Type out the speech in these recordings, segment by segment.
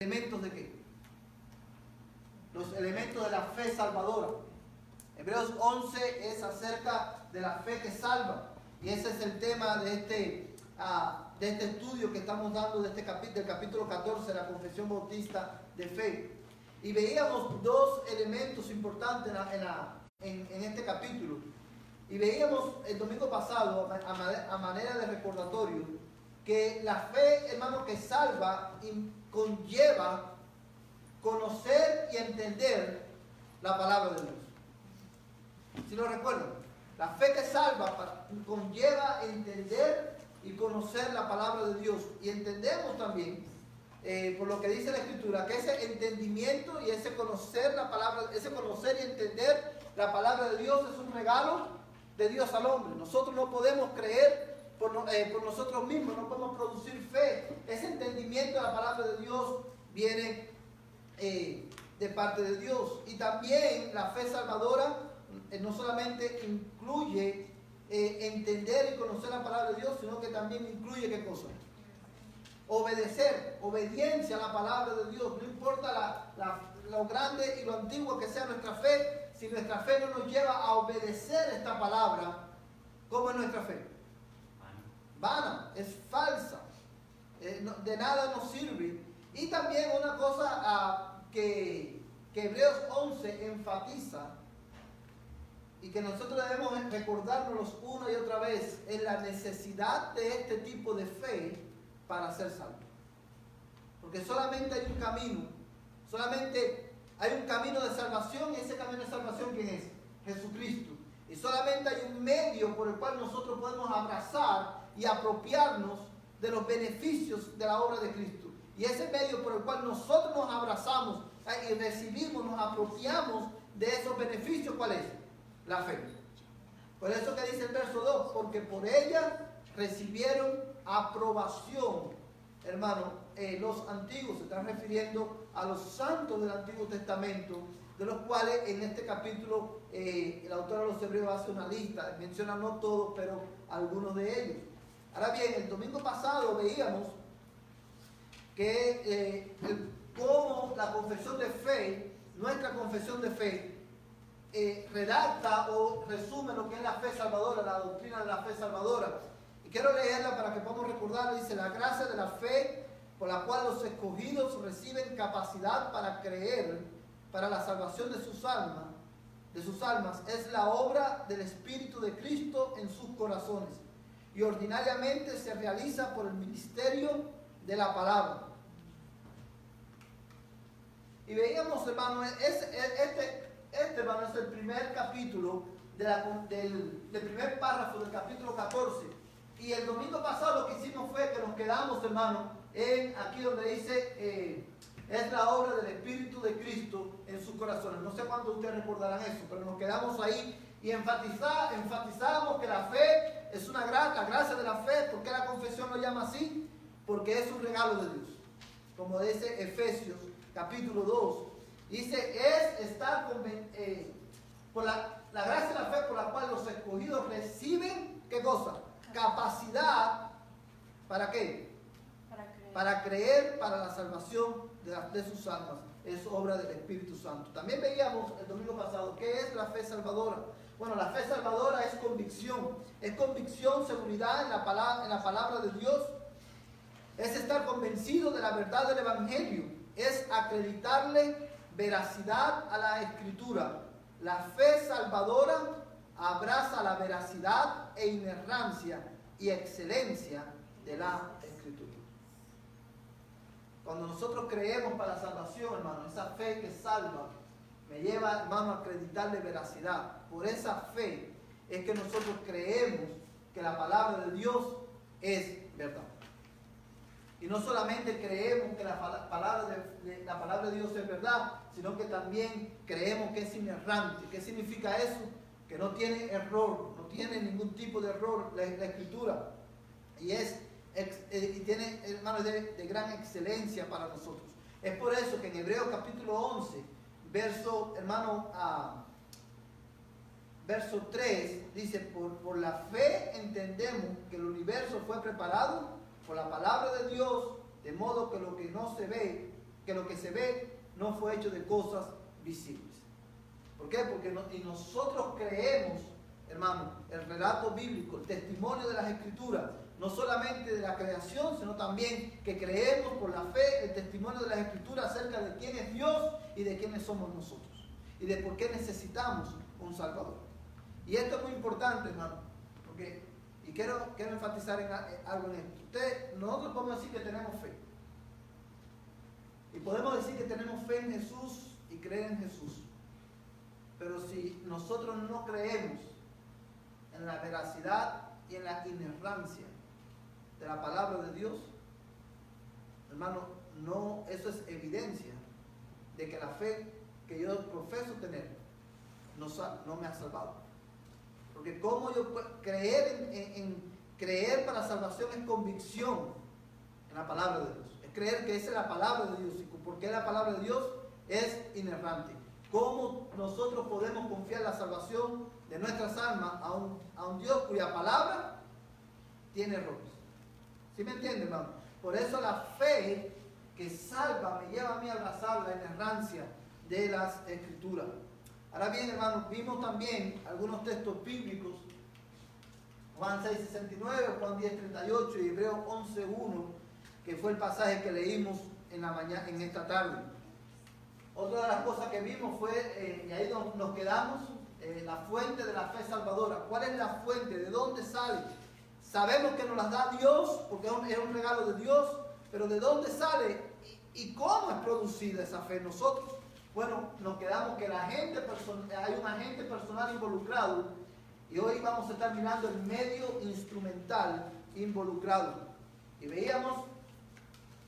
¿Elementos de qué? Los elementos de la fe salvadora. Hebreos 11 es acerca de la fe que salva. Y ese es el tema de este estudio que estamos dando del capítulo 14 de la Confesión Bautista de Fe. Y veíamos dos elementos importantes en este capítulo. Y veíamos el domingo pasado, a manera de recordatorio, que la fe, hermano, que salva conlleva conocer y entender la palabra de Dios. Si lo recuerdan, la fe que salva conlleva entender y conocer la palabra de Dios. Y entendemos también, por lo que dice la Escritura, que ese entendimiento y ese conocer la palabra, ese conocer y entender la palabra de Dios es un regalo de Dios al hombre. Nosotros no podemos creer por nosotros mismos, no podemos producir fe. Ese entendimiento de la palabra de Dios viene de parte de Dios. Y también la fe salvadora no solamente incluye entender y conocer la palabra de Dios, sino que también incluye ¿qué cosa? Obedecer, obediencia a la palabra de Dios. No importa lo grande y lo antiguo que sea nuestra fe, si nuestra fe no nos lleva a obedecer esta palabra, ¿cómo es nuestra fe? Vana, es falsa, de nada nos sirve. Y también una cosa que Hebreos 11 enfatiza y que nosotros debemos recordarnos una y otra vez es la necesidad de este tipo de fe para ser salvo. Porque solamente hay un camino, solamente hay un camino de salvación, y ese camino de salvación ¿quién es? Jesucristo. Y solamente hay un medio por el cual nosotros podemos abrazar y apropiarnos de los beneficios de la obra de Cristo. Y ese medio por el cual nosotros nos abrazamos y recibimos, nos apropiamos de esos beneficios, ¿cuál es? La fe. Por eso que dice el verso 2, porque por ella recibieron aprobación. Hermano, los antiguos se están refiriendo a los santos del Antiguo Testamento, de los cuales en este capítulo el autor de los Hebreos hace una lista, menciona no todos, pero algunos de ellos. Ahora bien, el domingo pasado veíamos que cómo la confesión de fe, nuestra confesión de fe, redacta o resume lo que es la fe salvadora, la doctrina de la fe salvadora. Y quiero leerla para que podamos recordar. Dice: la gracia de la fe por la cual los escogidos reciben capacidad para creer para la salvación de sus almas, es la obra del Espíritu de Cristo en sus corazones, y ordinariamente se realiza por el ministerio de la palabra. Y veíamos, hermano, este hermano es el primer capítulo del primer párrafo del capítulo 14. Y el domingo pasado lo que hicimos fue que nos quedamos, hermano, en aquí donde dice es la obra del Espíritu de Cristo en sus corazones. No sé cuántos de ustedes recordarán eso, pero nos quedamos ahí y enfatizamos que la fe es la gracia de la fe. ¿Por qué la confesión lo llama así? Porque es un regalo de Dios. Como dice Efesios capítulo 2, dice, es estar por la gracia de la fe por la cual los escogidos reciben, ¿qué cosa? Capacidad, ¿para qué? Para creer para la salvación de sus almas. Es obra del Espíritu Santo. También veíamos el domingo pasado, ¿qué es la fe salvadora? Bueno, la fe salvadora es convicción, seguridad en la palabra de Dios, es estar convencido de la verdad del Evangelio, es acreditarle veracidad a la Escritura. La fe salvadora abraza la veracidad e inerrancia y excelencia de la Escritura. Cuando nosotros creemos para la salvación, hermano, esa fe que salva me lleva, hermano, a acreditarle veracidad. Por esa fe es que nosotros creemos que la palabra de Dios es verdad. Y no solamente creemos que la palabra de Dios es verdad, sino que también creemos que es inerrante. ¿Qué significa eso? Que no tiene error, no tiene ningún tipo de error la Escritura. Y tiene, hermano, de gran excelencia para nosotros. Es por eso que en Hebreos capítulo 11, verso 3, dice, por la fe entendemos que el universo fue preparado por la palabra de Dios, de modo que lo que no se ve que lo que se ve no fue hecho de cosas visibles. ¿Por qué? Porque nosotros creemos, hermano, el relato bíblico, el testimonio de las Escrituras, no solamente de la creación, sino también que creemos por la fe el testimonio de las Escrituras acerca de quién es Dios y de quiénes somos nosotros, y de por qué necesitamos un Salvador. Y esto es muy importante, hermano, porque, y quiero enfatizar en algo en esto. Nosotros podemos decir que tenemos fe, y podemos decir que tenemos fe en Jesús y creer en Jesús, pero si nosotros no creemos en la veracidad y en la inerrancia de la palabra de Dios, hermano, no, eso es evidencia de que la fe que yo profeso tener no me ha salvado. Porque cómo yo puedo creer para salvación es convicción en la palabra de Dios, es creer que esa es la palabra de Dios, y porque la palabra de Dios es inerrante. ¿Cómo nosotros podemos confiar en la salvación de nuestras almas a un Dios cuya palabra tiene errores? ¿Sí me entienden, hermano? Por eso la fe que salva me lleva a mí a abrazar la inerrancia de las Escrituras. Ahora bien, hermanos, vimos también algunos textos bíblicos, Juan 6:69, Juan 10:38 y Hebreos 11:1, que fue el pasaje que leímos en esta tarde. Otra de las cosas que vimos fue, y ahí nos quedamos, la fuente de la fe salvadora. ¿Cuál es la fuente? ¿De dónde sale? Sabemos que nos las da Dios, porque es un regalo de Dios, pero ¿de dónde sale? ¿Y cómo es producida esa fe en nosotros? Bueno, nos quedamos que hay un agente personal involucrado, y hoy vamos a estar mirando el medio instrumental involucrado. Y veíamos,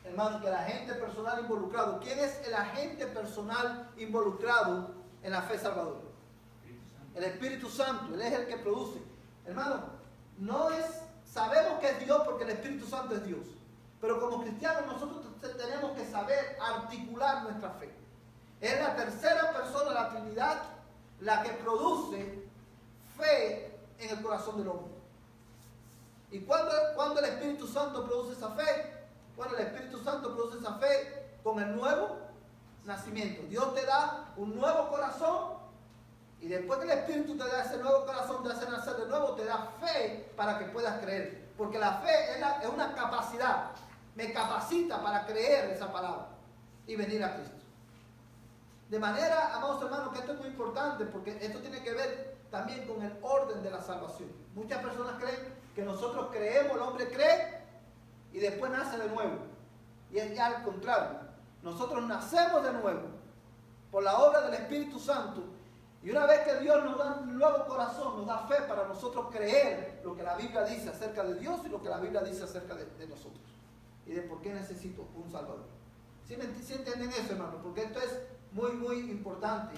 hermano, que el agente personal involucrado. ¿Quién es el agente personal involucrado en la fe salvadora? El Espíritu Santo. Él es el que produce. Hermano, sabemos que es Dios porque el Espíritu Santo es Dios. Pero como cristianos nosotros tenemos que saber articular nuestra fe. Es la tercera persona de la Trinidad la que produce fe en el corazón del hombre. ¿Y cuándo el Espíritu Santo produce esa fe? Bueno, el Espíritu Santo produce esa fe con el nuevo nacimiento. Dios te da un nuevo corazón, y después que el Espíritu te da ese nuevo corazón, te hace nacer de nuevo, te da fe para que puedas creer. Porque la fe es una capacidad. Me capacita para creer esa palabra y venir a Cristo. De manera, amados hermanos, que esto es muy importante, porque esto tiene que ver también con el orden de la salvación. Muchas personas creen que nosotros creemos, el hombre cree y después nace de nuevo. Y es ya al contrario. Nosotros nacemos de nuevo por la obra del Espíritu Santo, y una vez que Dios nos da un nuevo corazón, nos da fe para nosotros creer lo que la Biblia dice acerca de Dios y lo que la Biblia dice acerca de nosotros, y de por qué necesito un Salvador. ¿Sí entienden eso, hermano? Porque esto es muy, muy importante.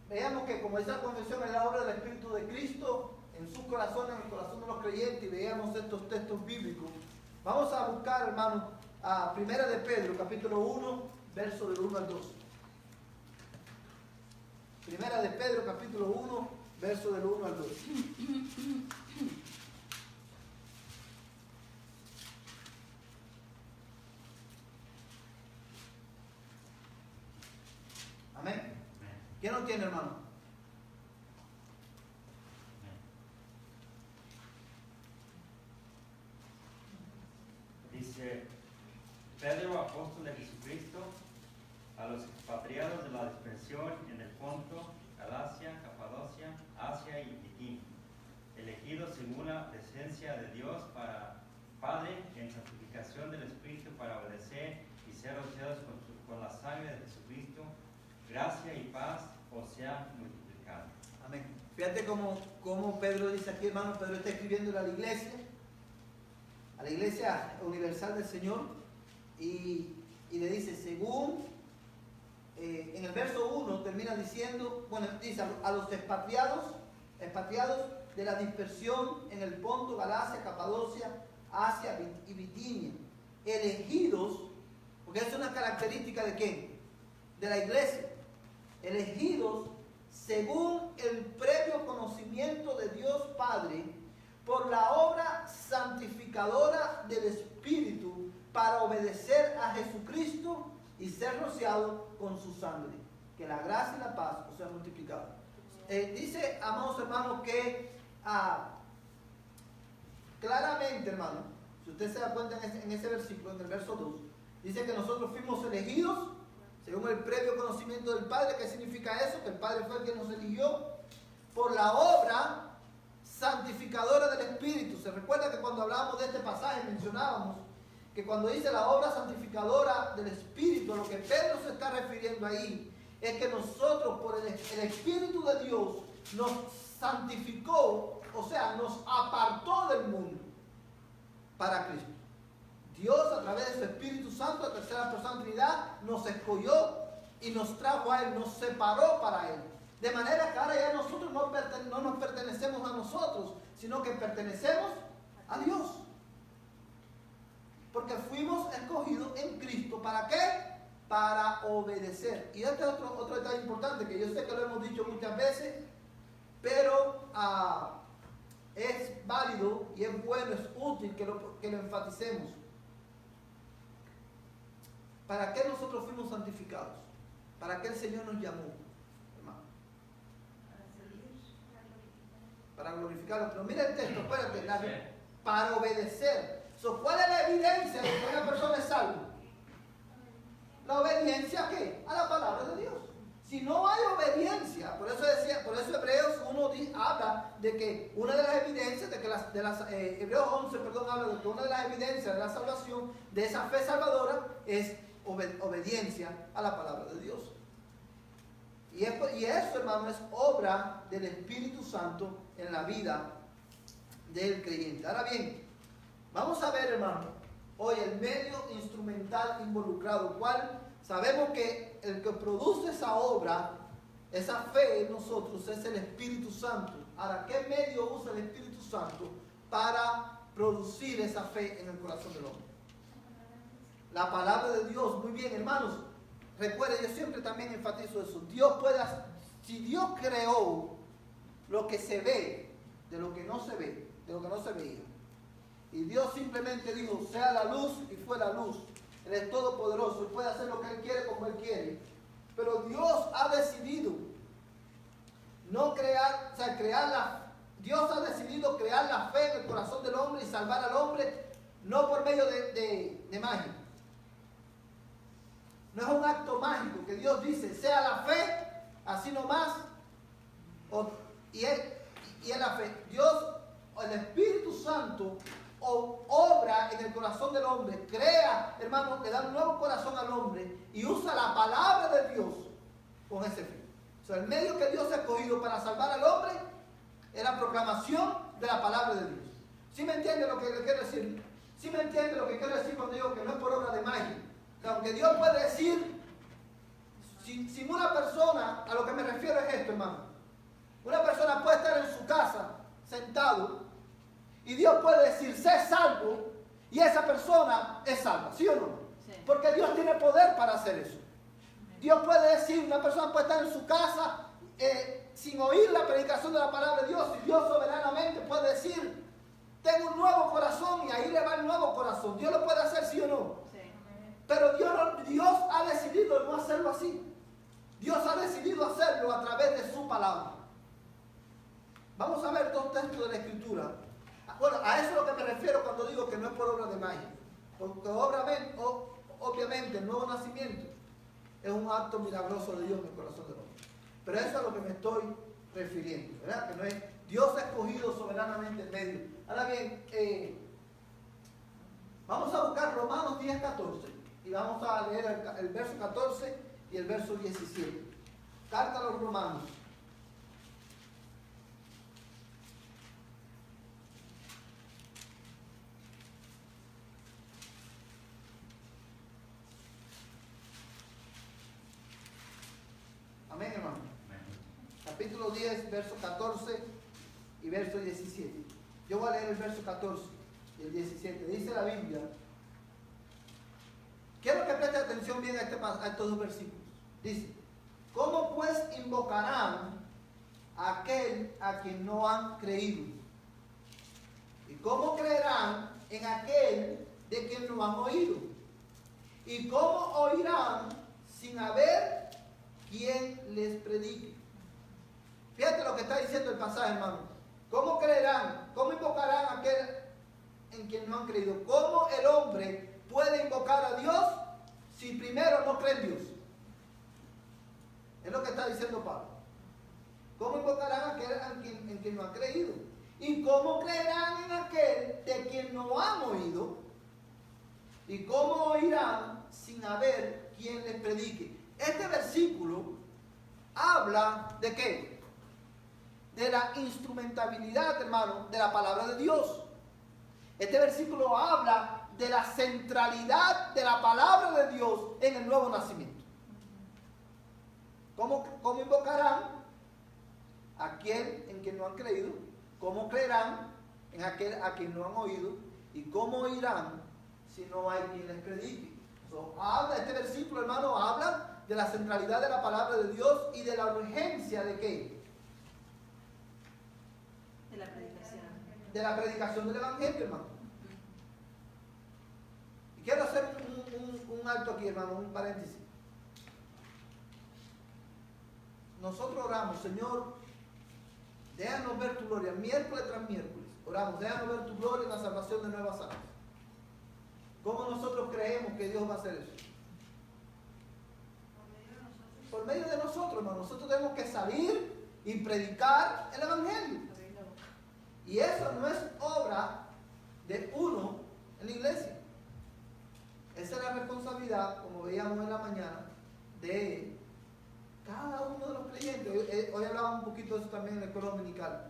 Veamos que, como dice la confesión, es la obra del Espíritu de Cristo en su corazón, en el corazón de los creyentes, y veamos estos textos bíblicos. Vamos a buscar, hermano, a Primera de Pedro, capítulo 1, verso del 1 al 2. Primera de Pedro, capítulo 1, verso del 1 al 2. Amén. ¿Quién lo tiene, hermano? Dice: Pedro, apóstol de Jesucristo, a los expatriados de la dispersión en el Ponto, Galacia, Capadocia, Asia y Bitinia, elegidos según la presencia de Dios para Padre en santificación del Espíritu, para obedecer y ser rociados con la sangre de Jesucristo, gracia y paz os sea multiplicada. Amén. Fíjate cómo Pedro dice aquí, hermano. Pedro está escribiendo a la Iglesia Universal del Señor, y le dice, según, en el verso 1 termina diciendo, bueno, dice a los expatriados de la dispersión en el Ponto, Galacia, Capadocia, Asia y Bitinia, elegidos, porque es una característica de ¿quién? De la iglesia. Elegidos según el previo conocimiento de Dios Padre, por la obra santificadora del Espíritu, para obedecer a Jesucristo y ser rociado con su sangre. Que la gracia y la paz os sean multiplicadas. Dice, amados hermanos, que claramente, hermano, si usted se da cuenta en ese versículo, en el verso 2, dice que nosotros fuimos elegidos según el previo conocimiento del Padre. ¿Qué significa eso? Que el Padre fue el que nos eligió por la obra santificadora del Espíritu. Se recuerda que cuando hablábamos de este pasaje mencionábamos que cuando dice la obra santificadora del Espíritu, lo que Pedro se está refiriendo ahí es que nosotros por el Espíritu de Dios nos santificó, o sea, nos apartó del mundo para Cristo. Dios, a través de su Espíritu Santo, la tercera persona de la Trinidad, nos escogió y nos trajo a Él, nos separó para Él. De manera que ahora ya nosotros no nos pertenecemos a nosotros, sino que pertenecemos a Dios. Porque fuimos escogidos en Cristo. ¿Para qué? Para obedecer. Y este es otro detalle importante, que yo sé que lo hemos dicho muchas veces, pero es válido y es bueno, es útil que lo enfaticemos. ¿Para qué nosotros fuimos santificados? ¿Para qué el Señor nos llamó, hermano? Para glorificarlo. Pero mira el texto, espérate. Para obedecer. ¿Cuál es la evidencia de que una persona es salva? La obediencia ¿a qué? A la palabra de Dios. Si no hay obediencia, por eso Hebreos 1 habla de que una de las evidencias, Hebreos 11, habla de que una de las evidencias de la salvación, de esa fe salvadora, es obediencia a la palabra de Dios. Y eso, hermano, es obra del Espíritu Santo en la vida del creyente. Ahora bien, vamos a ver, hermano, hoy el medio instrumental involucrado, cual sabemos que el que produce esa obra, esa fe en nosotros, es el Espíritu Santo. Ahora, ¿qué medio usa el Espíritu Santo para producir esa fe en el corazón del hombre? La palabra de Dios. Muy bien, hermanos. Recuerden, yo siempre también enfatizo eso. Si Dios creó lo que se ve de lo que no se ve, de lo que no se veía. Y Dios simplemente dijo, sea la luz, y fue la luz. Él es todopoderoso, Él puede hacer lo que Él quiere como Él quiere. Pero Dios ha decidido no crear, Dios ha decidido crear la fe en el corazón del hombre y salvar al hombre, no por medio de magia. No es un acto mágico que Dios dice, sea la fe, así nomás, y es la fe. Dios, el Espíritu Santo, obra en el corazón del hombre, crea, hermano, le da un nuevo corazón al hombre y usa la palabra de Dios con ese fin. O sea, el medio que Dios ha escogido para salvar al hombre es la proclamación de la palabra de Dios. ¿Sí me entiende lo que le quiero decir? ¿Sí me entiende lo que quiero decir cuando digo que no es por obra de magia? O sea, aunque Dios puede decir, sin una persona, a lo que me refiero es esto, hermano. Una persona puede estar en su casa, sentado, y Dios puede decir, sé salvo, y esa persona es salva, ¿sí o no? Sí. Porque Dios tiene poder para hacer eso. Dios puede decir, una persona puede estar en su casa sin oír la predicación de la palabra de Dios, y Dios soberanamente puede decir, tengo un nuevo corazón, y ahí le va el nuevo corazón. Dios lo puede hacer, ¿sí o no? Sí. Pero Dios ha decidido no hacerlo así. Dios ha decidido hacerlo a través de su palabra. Vamos a ver dos textos de la Escritura. Bueno, a eso es lo que me refiero cuando digo que no es por obra de magia. Porque obviamente el nuevo nacimiento es un acto milagroso de Dios en el corazón del hombre. Pero eso es a lo que me estoy refiriendo, ¿verdad? Que no es Dios ha escogido soberanamente el medio. Ahora bien, vamos a buscar Romanos 10:14 y vamos a leer el verso 14 y el verso 17. Carta a los Romanos. Amén, hermano. Capítulo 10, verso 14 y verso 17. Yo voy a leer el verso 14 y el 17. Dice la Biblia. Quiero que preste atención bien a estos dos versículos. Dice, ¿cómo pues invocarán a aquel a quien no han creído? ¿Y cómo creerán en aquel de quien no han oído. ¿Y cómo oirán sin haber quien les predique? Fíjate lo que está diciendo el pasaje, hermano. ¿Cómo creerán? ¿Cómo invocarán a aquel en quien no han creído? ¿Cómo el hombre puede invocar a Dios si primero no cree en Dios? Es lo que está diciendo Pablo. ¿Cómo invocarán a aquel en quien no han creído? ¿Y cómo creerán en aquel de quien no han oído? ¿Y cómo oirán sin haber quien les predique? Este versículo habla ¿de qué? De la instrumentabilidad, hermano, de la palabra de Dios. Este versículo habla de la centralidad de la palabra de Dios en el nuevo nacimiento. ¿Cómo invocarán a aquel en quien no han creído? ¿Cómo creerán en aquel a quien no han oído? ¿Y cómo oirán si no hay quien les predique? Este versículo, hermano, habla de la centralidad de la palabra de Dios y de la urgencia de ¿qué? De la predicación. De la predicación del Evangelio, hermano. Y quiero hacer un alto aquí, hermano, un paréntesis. Nosotros oramos, Señor, déjanos ver tu gloria, miércoles tras miércoles. Oramos, déjanos ver tu gloria en la salvación de nuevas almas. ¿Cómo nosotros creemos que Dios va a hacer eso? Por medio de nosotros, hermano. Nosotros tenemos que salir y predicar el Evangelio. Y eso no es obra de uno en la iglesia. Esa es la responsabilidad, como veíamos en la mañana, de cada uno de los creyentes. Hoy hablaba un poquito de eso también en la escuela dominical.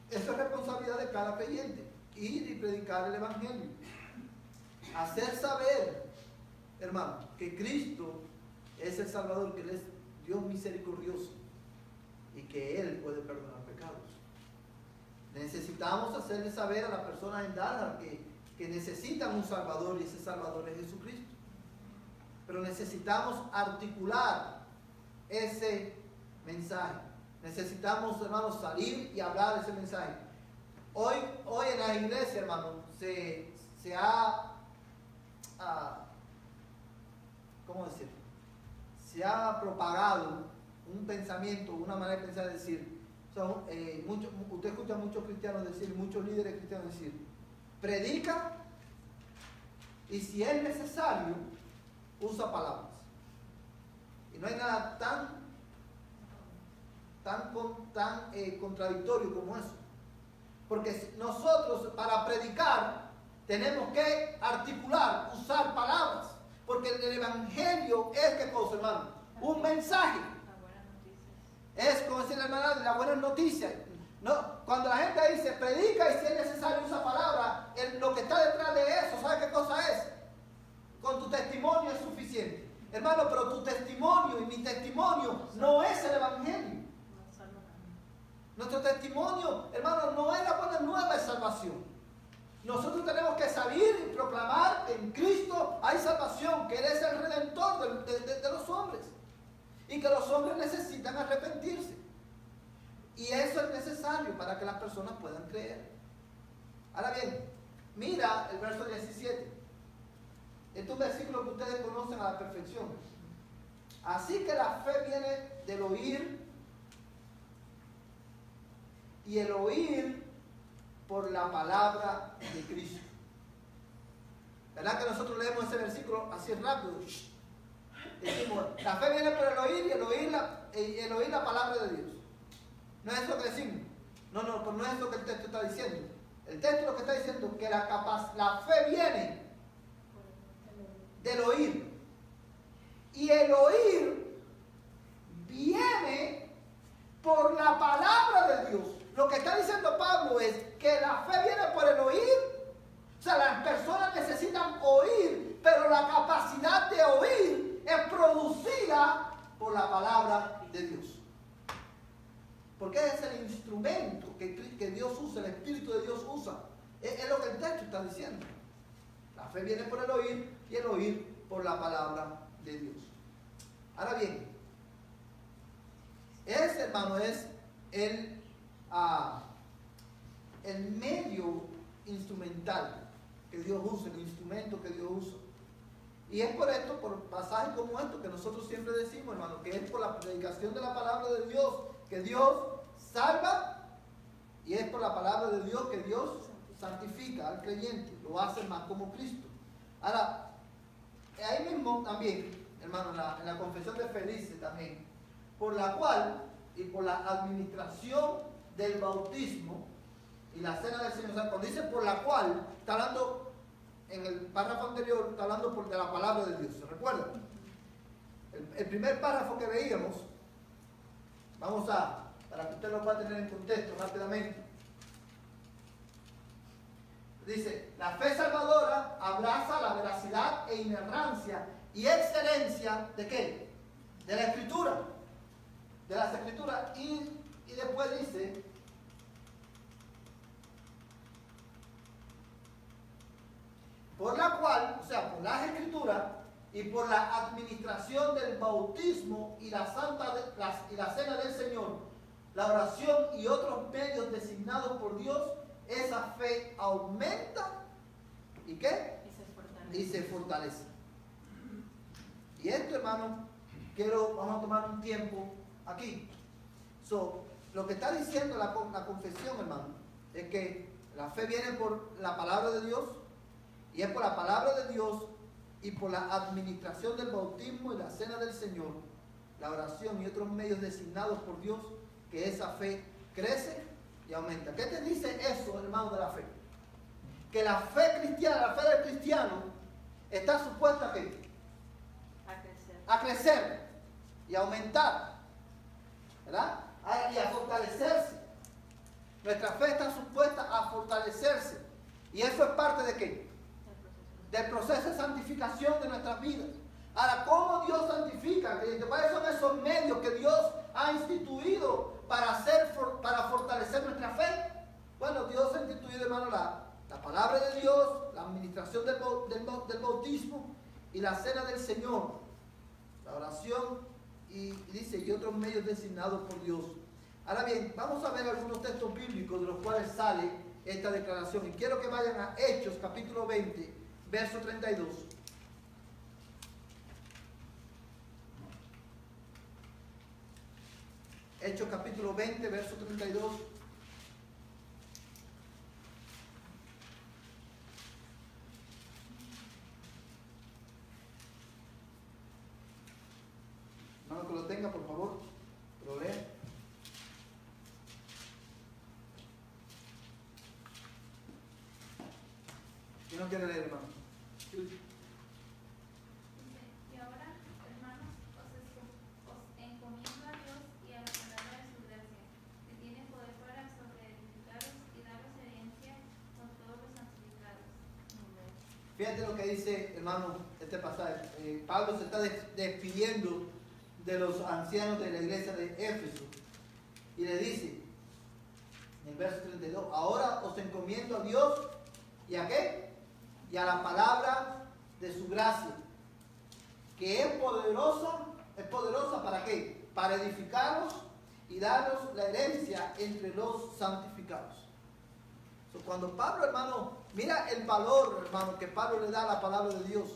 Esa es responsabilidad de cada creyente. Ir y predicar el Evangelio. Hacer saber, hermano, que Cristo es el Salvador, que Él es Dios misericordioso y que Él puede perdonar pecados. Necesitamos hacerle saber a las personas en Dallas que necesitan un Salvador, y ese Salvador es Jesucristo. Pero necesitamos articular ese mensaje. Necesitamos, hermanos, salir y hablar ese mensaje. Hoy en la iglesia, hermano, se ha ¿cómo decir? Se ha propagado un pensamiento, una manera de pensar, de decir, usted escucha a muchos cristianos decir, muchos líderes cristianos decir, predica y si es necesario, usa palabras. Y no hay nada tan contradictorio como eso. Porque nosotros para predicar tenemos que articular, usar palabras. Porque el Evangelio es, ¿qué cosa, hermano? Un mensaje. Es, como decía la hermana, de las buenas noticias. No, cuando la gente dice predica y si es necesario usa palabra, lo que está detrás de eso, ¿sabe qué cosa es? Con tu testimonio es suficiente. Hermano, pero tu testimonio y mi testimonio no es el Evangelio. Nuestro testimonio, hermano, no es la buena nueva de salvación. Nosotros tenemos que salir y proclamar que en Cristo hay salvación, que Él es el Redentor de los hombres. Y que los hombres necesitan arrepentirse. Y eso es necesario para que las personas puedan creer. Ahora bien, mira el verso 17. Este es un versículo que ustedes conocen a la perfección. Así que la fe viene del oír, y el oír por la palabra de Cristo. ¿Verdad que nosotros leemos ese versículo así rápido? Decimos, la fe viene por el oír y el oír la palabra de Dios. No es eso que decimos. No, pues no es eso que el texto está diciendo. El texto lo que está diciendo es que la fe viene del oír. Y el oír viene por la palabra de Dios. Lo que está diciendo Pablo es que la fe viene por el oír. O sea, las personas necesitan oír, pero la capacidad de oír es producida por la palabra de Dios. Porque es el instrumento que Dios usa, el Espíritu de Dios usa. Es lo que el texto está diciendo. La fe viene por el oír y el oír por la palabra de Dios. Ahora bien, ese, hermano, es el medio instrumental que Dios usa, el instrumento que Dios usa. Y es por esto, por pasajes como estos, que nosotros siempre decimos, hermano, que es por la predicación de la palabra de Dios que Dios salva, y es por la palabra de Dios que Dios santifica al creyente, lo hace más como Cristo. Ahora, ahí mismo también, hermano, en la confesión de fe dice también, por la cual y por la administración del bautismo y la cena del Señor. O sea, cuando dice por la cual, está hablando, en el párrafo anterior, está hablando de la palabra de Dios. ¿Se recuerdan? El primer párrafo que veíamos, para que usted lo pueda tener en contexto rápidamente. Dice, la fe salvadora abraza la veracidad e inerrancia y excelencia ¿de qué? De la Escritura. De las Escrituras. Y después dice, por la cual, o sea, por las Escrituras y por la administración del bautismo y la cena del Señor, la oración y otros medios designados por Dios, esa fe aumenta ¿y qué? Y se fortalece. Y esto, hermano, vamos a tomar un tiempo aquí. Lo que está diciendo la confesión, hermano, es que la fe viene por la palabra de Dios, y es por la palabra de Dios y por la administración del bautismo y la cena del Señor, la oración y otros medios designados por Dios, que esa fe crece y aumenta. ¿Qué te dice eso, hermano, de la fe? Que la fe cristiana, la fe del cristiano, está supuesta ¿a qué? A crecer y a aumentar, ¿verdad? Y a fortalecerse. Nuestra fe está supuesta a fortalecerse. ¿Y eso es parte de qué? Del proceso de santificación de nuestras vidas. Ahora, ¿cómo Dios santifica? ¿Cuáles son esos medios que Dios ha instituido para fortalecer nuestra fe? Bueno, Dios ha instituido, hermano, la palabra de Dios, la administración del bautismo y la cena del Señor, la oración y dice, y otros medios designados por Dios. Ahora bien, vamos a ver algunos textos bíblicos de los cuales sale esta declaración. Y quiero que vayan a Hechos, capítulo 20, verso 32. Hechos, capítulo 20, verso 32. Hermano, que lo tenga, por favor, lo lea. ¿Quién no quiere leer, hermano? Dice, y ahora, hermanos, os encomiendo a Dios y a la palabra de su gracia, que tiene poder para sobreedificaros y daros herencia con todos los santificados. Fíjate lo que dice, hermano, este pasaje. Pablo se está despidiendo de los ancianos de la iglesia de Éfeso y le dice, en el verso 32, ahora os encomiendo a Dios y a qué? Y a la palabra de su gracia, que es poderosa ¿para qué? Para edificaros y daros la herencia entre los santificados. Cuando Pablo, hermano, mira el valor, hermano, que Pablo le da a la palabra de Dios.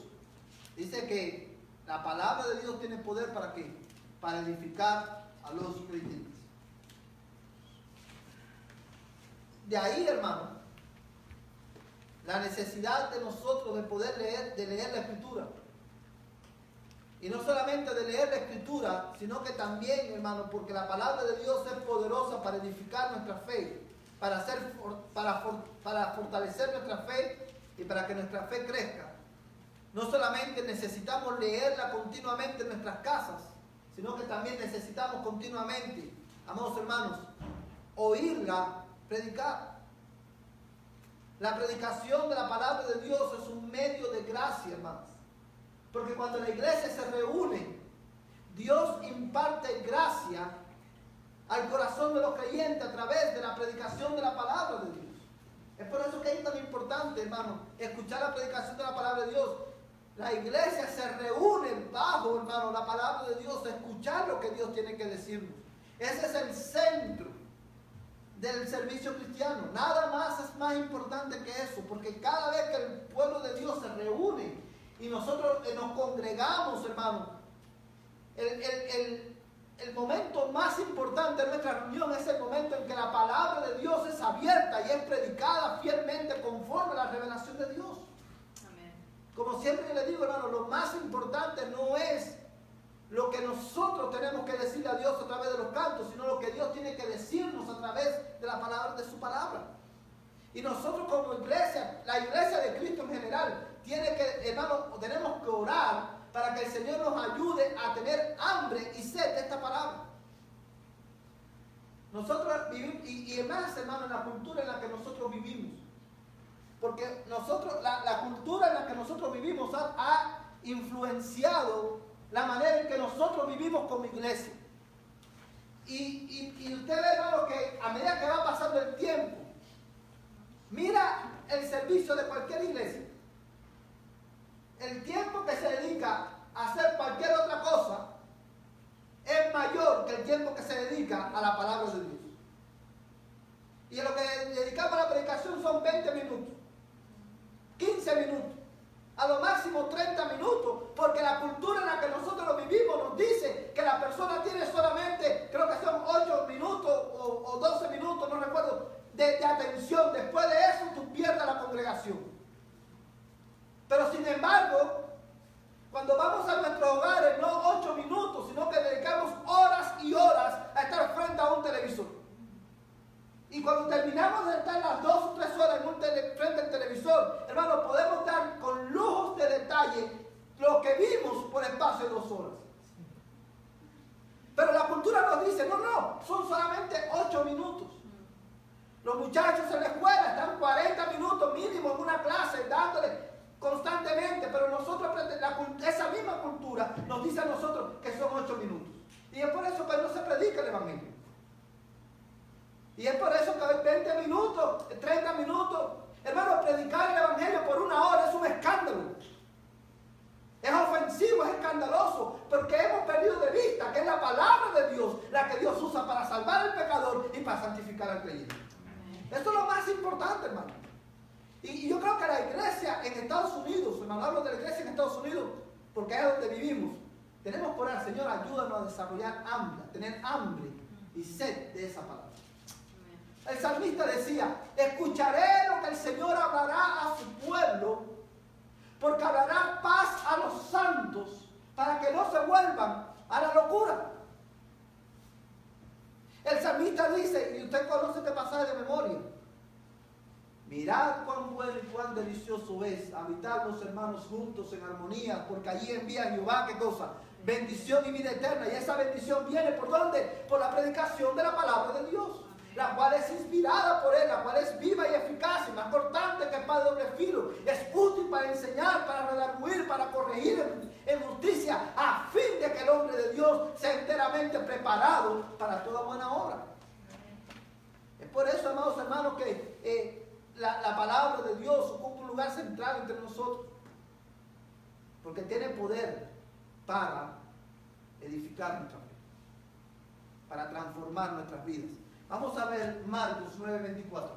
Dice que la palabra de Dios tiene poder ¿para qué? Para edificar a los creyentes. De ahí, hermano, la necesidad de nosotros de poder leer la Escritura. Y no solamente de leer la Escritura, sino que también, hermano, porque la palabra de Dios es poderosa para edificar nuestra fe, para fortalecer nuestra fe y para que nuestra fe crezca. No solamente necesitamos leerla continuamente en nuestras casas, sino que también necesitamos continuamente, amados hermanos, oírla predicar. La predicación de la palabra de Dios es un medio de gracia, hermanos. Porque cuando la iglesia se reúne, Dios imparte gracia al corazón de los creyentes a través de la predicación de la palabra de Dios. Es por eso que es tan importante, hermano, escuchar la predicación de la palabra de Dios. La iglesia se reúne bajo, hermano, la palabra de Dios, a escuchar lo que Dios tiene que decirnos. Ese es el centro del servicio cristiano. Nada más es más importante que eso, porque cada vez que el pueblo de Dios se reúne y nosotros nos congregamos, hermano, el momento más importante de nuestra reunión es el momento en que la palabra de Dios es abierta y es predicada fielmente conforme a la revelación de Dios. Amén. Como siempre le digo, hermano, lo más importante no es lo que nosotros tenemos que decirle a Dios a través de los cantos, sino lo que Dios tiene que decirnos a través de la palabra, de su palabra. Y nosotros como iglesia, la iglesia de Cristo en general, tenemos que orar para que el Señor nos ayude a tener hambre y sed de esta palabra. Nosotros vivimos, y más, hermano, en la cultura en la que nosotros vivimos. Porque la cultura en la que nosotros vivimos ha influenciado la manera en que nosotros vivimos como iglesia. Y usted ve, hermano, que a medida que va pasando el tiempo, mira el servicio de cualquier iglesia. El tiempo que se dedica a hacer cualquier otra cosa es mayor que el tiempo que se dedica a la palabra de Dios. Y lo que dedicamos a la predicación son 20 minutos, 15 minutos, a lo máximo 30 minutos, porque la cultura en la que nosotros lo vivimos nos dice que la persona tiene solamente, creo que son 8 minutos o 12 minutos, no recuerdo, de atención. Después de eso tú pierdes la congregación. Pero sin embargo, cuando vamos a nuestros hogares, no 8 minutos, sino que dedicamos horas y horas a estar frente a un televisor. Y cuando terminamos de estar las 2 o 3 horas frente al televisor, hermano, podemos dar con lujos de detalle lo que vimos por espacio de 2 horas. Pero la cultura nos dice, no, son solamente 8 minutos. Los muchachos en la escuela están 40 minutos mínimo en una clase, dándole constantemente, pero nosotros, esa misma cultura nos dice a nosotros que son 8 minutos. Y es por eso que no se predica el evangelio. Y es por eso que 20 minutos, 30 minutos, hermano, predicar el evangelio por 1 hora es un escándalo. Es ofensivo, es escandaloso, porque hemos perdido de vista que es la palabra de Dios la que Dios usa para salvar al pecador y para santificar al creyente. Esto es lo más importante, hermano. Y yo creo que la iglesia en Estados Unidos, hermano, hablo de la iglesia en Estados Unidos, porque es donde vivimos, tenemos por el Señor, ayúdanos a desarrollar hambre, a tener hambre y sed de esa palabra. El salmista decía, escucharé lo que el Señor hablará a su pueblo, porque hablará paz a los santos, para que no se vuelvan a la locura. El salmista dice, y usted conoce este pasaje de memoria, mirad cuán bueno y cuán delicioso es habitar los hermanos juntos en armonía, porque allí envía Jehová, ¿qué cosa? Bendición y vida eterna. Y esa bendición viene ¿por dónde? Por la predicación de la palabra de Dios, la cual es inspirada por Él, la cual es viva y eficaz y más cortante que espada de doble filo. Es útil para enseñar, para redarguir, para corregir en justicia, a fin de que el hombre de Dios sea enteramente preparado para toda buena obra. Es por eso, amados hermanos, que la palabra de Dios ocupa un lugar central entre nosotros, porque tiene poder para edificar nuestra fe, para transformar nuestras vidas. Vamos a ver Marcos 9:24.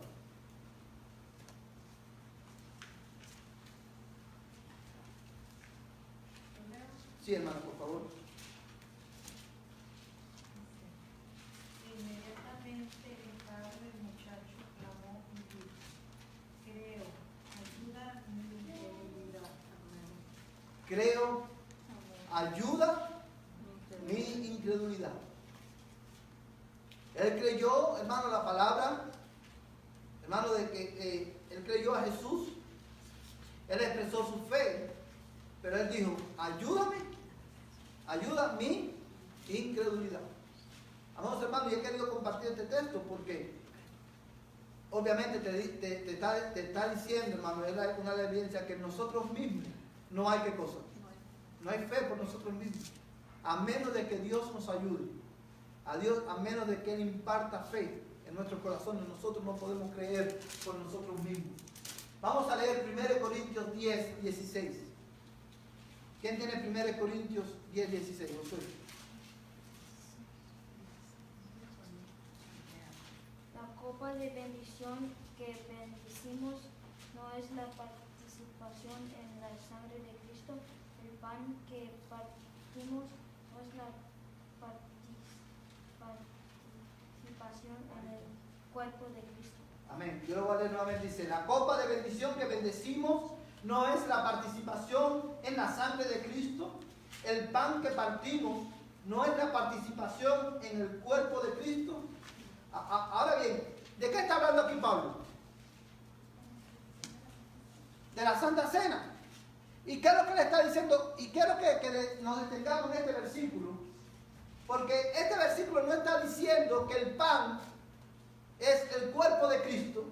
Sí, hermano, por favor. Inmediatamente el padre del muchacho clamó y dijo, creo, ayuda mi incredulidad. Creo, ayuda mi incredulidad. Él creyó, hermano, la palabra, hermano, de que él creyó a Jesús. Él expresó su fe, pero él dijo, ayuda mi incredulidad. Amados hermanos, yo he querido compartir este texto porque obviamente te está diciendo, hermano, es una evidencia que nosotros mismos no hay que cosa. No hay fe por nosotros mismos, a menos de que Dios nos ayude. A Dios, a menos de que Él imparta fe en nuestros corazones, nosotros no podemos creer por nosotros mismos. Vamos a leer 1 Corintios 10:16. ¿Quién tiene 1 Corintios 10:16? Josué. La copa de bendición que bendecimos no es la participación en la sangre de Cristo. El pan que partimos no es la participación en el cuerpo de Cristo. Amén. Yo lo voy a leer nuevamente. Dice, la copa de bendición que bendecimos no es la participación en la sangre de Cristo. El pan que partimos no es la participación en el cuerpo de Cristo. Ahora bien, ¿de qué está hablando aquí Pablo? De la Santa Cena. ¿Y qué es lo que le está diciendo? Y quiero que nos detengamos en este versículo. Porque este versículo no está diciendo que el pan es el cuerpo de Cristo,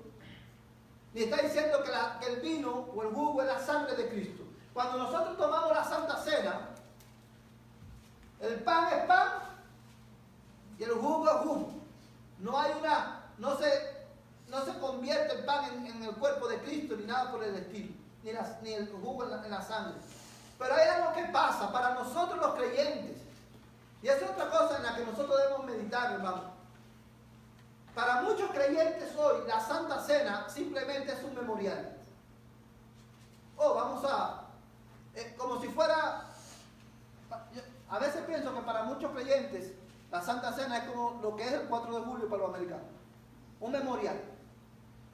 ni está diciendo que el vino o el jugo es la sangre de Cristo. Cuando nosotros tomamos la Santa Cena, el pan es pan y el jugo es jugo. No se convierte el pan en el cuerpo de Cristo ni nada por el estilo, ni el jugo en la sangre. Pero hay algo que pasa para nosotros los creyentes, y es otra cosa en la que nosotros debemos meditar, hermano. Para muchos creyentes hoy, la Santa Cena simplemente es un memorial. Como si fuera, a veces pienso que para muchos creyentes, la Santa Cena es como lo que es el 4 de julio para los americanos. Un memorial.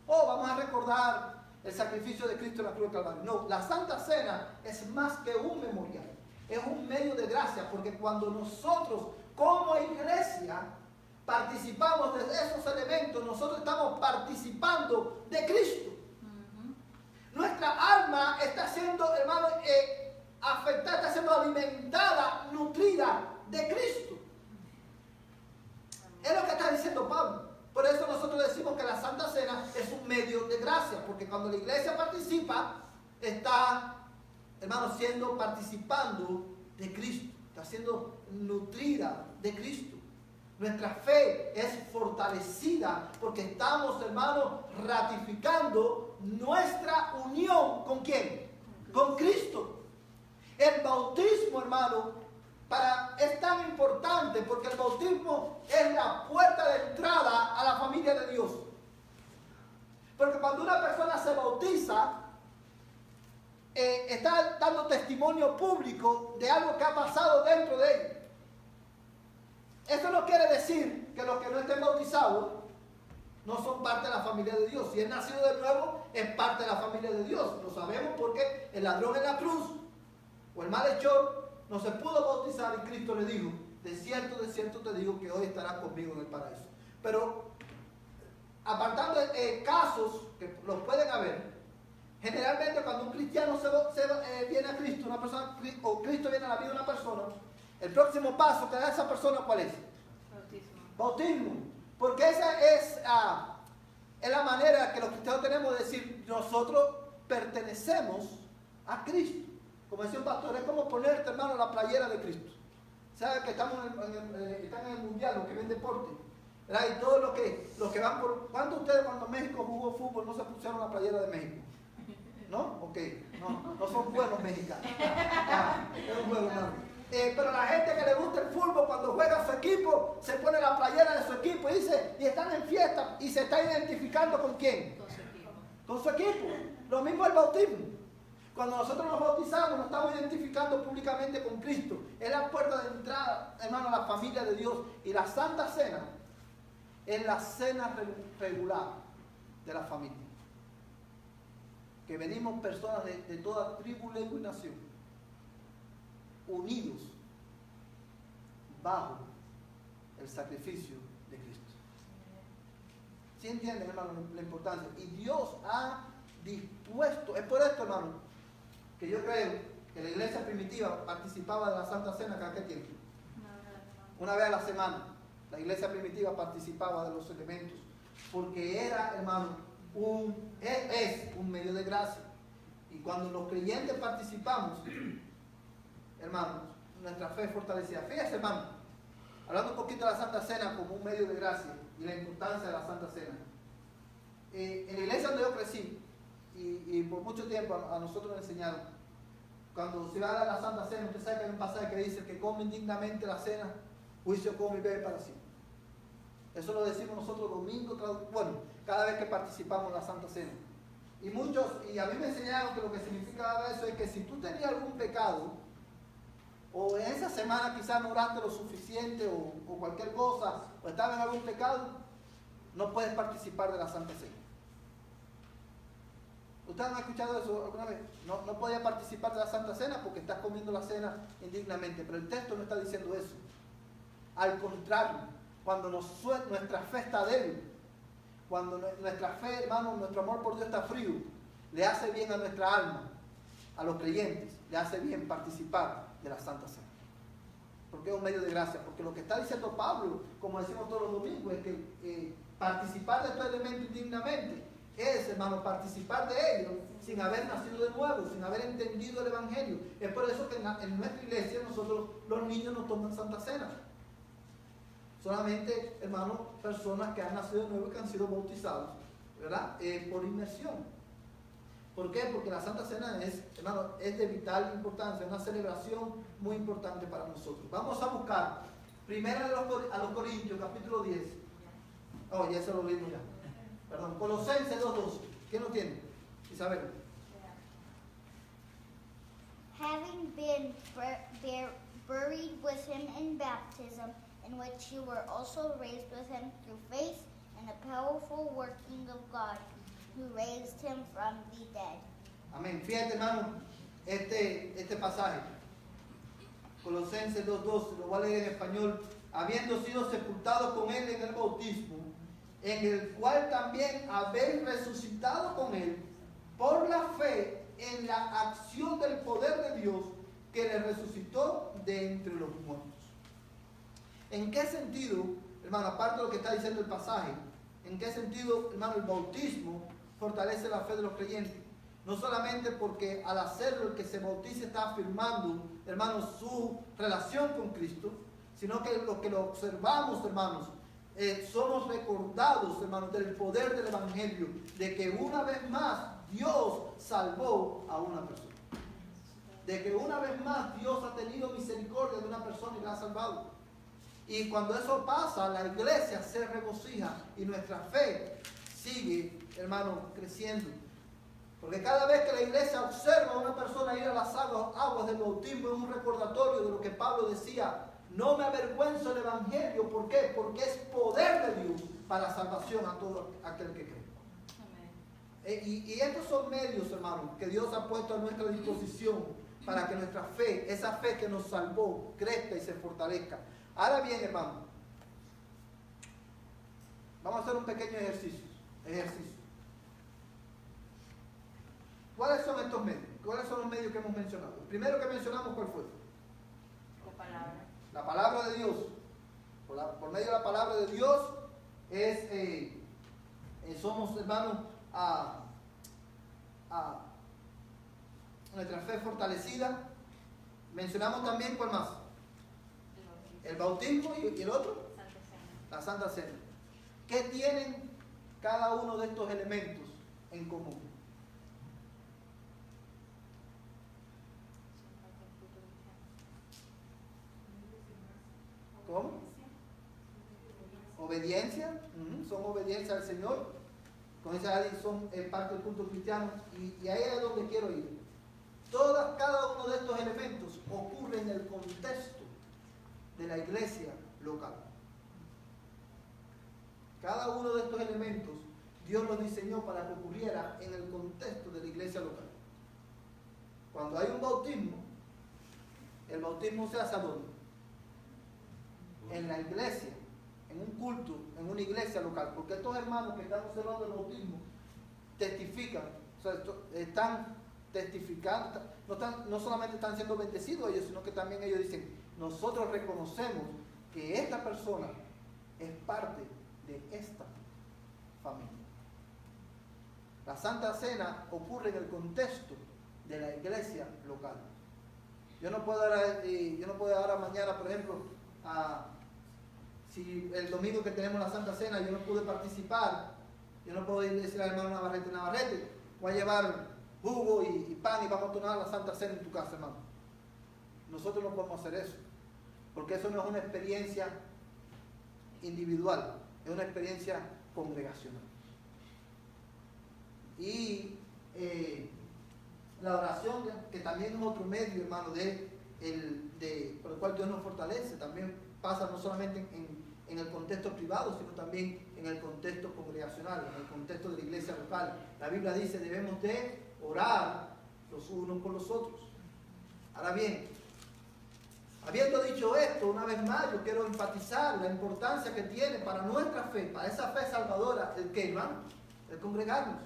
Vamos a recordar el sacrificio de Cristo en la cruz del Calvario. No, la Santa Cena es más que un memorial. Es un medio de gracia, porque cuando nosotros, como iglesia, participamos de esos elementos, nosotros estamos participando de Cristo. Nuestra alma está siendo, hermano, afectada, está siendo alimentada, nutrida de Cristo. Es lo que está diciendo Pablo. Por eso nosotros decimos que la Santa Cena es un medio de gracia, porque cuando la iglesia participa, está, hermano, participando de Cristo, está siendo nutrida de Cristo. Nuestra fe es fortalecida porque estamos, hermanos, ratificando nuestra unión ¿con quién? Con Cristo. El bautismo, hermano, es tan importante porque el bautismo es la puerta de entrada a la familia de Dios. Porque cuando una persona se bautiza, está dando testimonio público de algo que ha pasado dentro de él. Eso no quiere decir que los que no estén bautizados no son parte de la familia de Dios. Si es nacido de nuevo, es parte de la familia de Dios. Lo sabemos porque el ladrón en la cruz o el malhechor no se pudo bautizar y Cristo le dijo, de cierto te digo que hoy estarás conmigo en el paraíso. Pero apartando casos que los pueden haber, generalmente cuando un cristiano viene a Cristo, una persona, o Cristo viene a la vida de una persona, el próximo paso que da esa persona, ¿cuál es? Bautismo. Porque esa es la manera que los cristianos tenemos de decir, nosotros pertenecemos a Cristo. Como decía un pastor, es como ponerte, hermano, la playera de Cristo. ¿Sabes que están en el mundial, los que ven deporte? ¿Verdad? Y todos los que van por... ¿Cuántos de ustedes cuando México jugó fútbol no se pusieron la playera de México? ¿No? Ok. No son buenos mexicanos. Es un juego, hermano. Pero la gente que le gusta el fútbol, cuando juega su equipo, se pone la playera de su equipo y están en fiesta y se está identificando ¿con quién? Con su equipo. Con su equipo. Lo mismo el bautismo. Cuando nosotros nos bautizamos, nos estamos identificando públicamente con Cristo. Es la puerta de entrada, hermano, a la familia de Dios. Y la Santa Cena es la cena regular de la familia. Que venimos personas de toda tribu, lengua y nación, unidos bajo el sacrificio de Cristo. ¿Sí entienden, hermano, la importancia? Y Dios ha dispuesto, es por esto, hermano, que yo creo que la iglesia primitiva participaba de la Santa Cena cada que tiempo. Una vez a la semana. La iglesia primitiva participaba de los elementos, porque era, hermano, es un medio de gracia. Y cuando los creyentes participamos, hermanos, nuestra fe es fortalecida. Fíjese, hermano, hablando un poquito de la Santa Cena como un medio de gracia y la importancia de la Santa Cena. En la iglesia donde yo crecí, y por mucho tiempo a nosotros nos enseñaron, cuando se va a dar la Santa Cena, usted sabe que hay un pasaje que dice que come indignamente la cena, juicio come y bebe para sí. Eso lo decimos nosotros domingo, cada vez que participamos en la Santa Cena. Y a mí me enseñaron que lo que significa eso es que si tú tenías algún pecado, o en esa semana quizás no oraste lo suficiente, o cualquier cosa, o estabas en algún pecado, no puedes participar de la Santa Cena. ¿Ustedes han escuchado eso alguna vez? No podías participar de la Santa Cena porque estás comiendo la cena indignamente, pero el texto no está diciendo eso. Al contrario, cuando nuestra fe está débil, cuando nuestra fe, hermano, nuestro amor por Dios está frío, le hace bien a nuestra alma, a los creyentes, le hace bien participar de la Santa Cena. Porque es un medio de gracia, porque lo que está diciendo Pablo, como decimos todos los domingos, es que participar de estos elementos indignamente es, hermano, participar de ellos sin haber nacido de nuevo, sin haber entendido el Evangelio. Es por eso que en nuestra iglesia nosotros, los niños, no toman Santa Cena. Solamente, hermanos, personas que han nacido de nuevo y que han sido bautizados, ¿verdad? Por inmersión. ¿Por qué? Porque la Santa Cena hermano, es de vital importancia, es una celebración muy importante para nosotros. Vamos a buscar primero a los Corintios, capítulo 10. Oh, ya se lo vimos ya. Perdón, Colosenses 2:12. ¿Quién lo tiene? Isabel. Having been buried with him in baptism, in which you were also raised with him through faith in the powerful working of God, who raised him from the dead. Amén. Fíjate, hermano, este pasaje. Colosenses 2:12, lo voy a leer en español. Habiendo sido sepultados con él en el bautismo, en el cual también habéis resucitado con él por la fe en la acción del poder de Dios que le resucitó de entre los muertos. ¿En qué sentido, hermano, aparte de lo que está diciendo el pasaje, en qué sentido, hermano, el bautismo fortalece la fe de los creyentes? No solamente porque al hacerlo el que se bautiza está afirmando, hermanos, su relación con Cristo, sino que lo observamos, hermanos, somos recordados, hermanos, del poder del Evangelio, de que una vez más Dios salvó a una persona. De que una vez más Dios ha tenido misericordia de una persona y la ha salvado. Y cuando eso pasa, la iglesia se regocija y nuestra fe sigue, hermano, creciendo. Porque cada vez que la iglesia observa a una persona ir a las aguas del bautismo, es un recordatorio de lo que Pablo decía: no me avergüenzo del Evangelio. ¿Por qué? Porque es poder de Dios para la salvación a todo aquel que cree. Y estos son medios, hermanos, que Dios ha puesto a nuestra disposición para que nuestra fe, esa fe que nos salvó, crezca y se fortalezca. Ahora bien, hermano, vamos a hacer un pequeño ejercicio. ¿Cuáles son estos medios? ¿Cuáles son los medios que hemos mencionado? El primero que mencionamos, ¿cuál fue? La palabra. La palabra de Dios. Por medio de la palabra de Dios somos, hermanos, nuestra fe fortalecida. Mencionamos también, ¿cuál más? El bautismo y el otro, la Santa Cena. ¿Qué tienen cada uno de estos elementos en común? ¿Cómo? Obediencia. Son obediencia al Señor. Con esa son parte del culto cristiano. Y ahí es donde quiero ir. Cada uno de estos elementos ocurre en el contexto de la iglesia local. Cada uno de estos elementos Dios los diseñó para que ocurriera en el contexto de la iglesia local. Cuando hay un bautismo, el bautismo se hace ¿a dónde? En la iglesia, en un culto, en una iglesia local. Porque estos hermanos que están observando el bautismo testifican, o sea, están testificando, no solamente están siendo bendecidos ellos, sino que también ellos dicen: nosotros reconocemos que esta persona es parte de esta familia. La Santa Cena ocurre en el contexto de la iglesia local. Yo no puedo ahora mañana, por ejemplo, si el domingo que tenemos la Santa Cena yo no pude participar, yo no puedo ir a decir al hermano Navarrete, voy a llevar jugo y pan y vamos a tomar la Santa Cena en tu casa, hermano. Nosotros no podemos hacer eso, porque eso no es una experiencia individual, es una experiencia congregacional. Y la oración, que también es otro medio, hermano, por el cual Dios nos fortalece, también pasa no solamente en el contexto privado, sino también en el contexto congregacional, en el contexto de la iglesia local. La Biblia dice, debemos de orar los unos por los otros. Ahora bien, habiendo dicho esto, una vez más, yo quiero enfatizar la importancia que tiene para nuestra fe, para esa fe salvadora, el que, hermano, el congregarnos.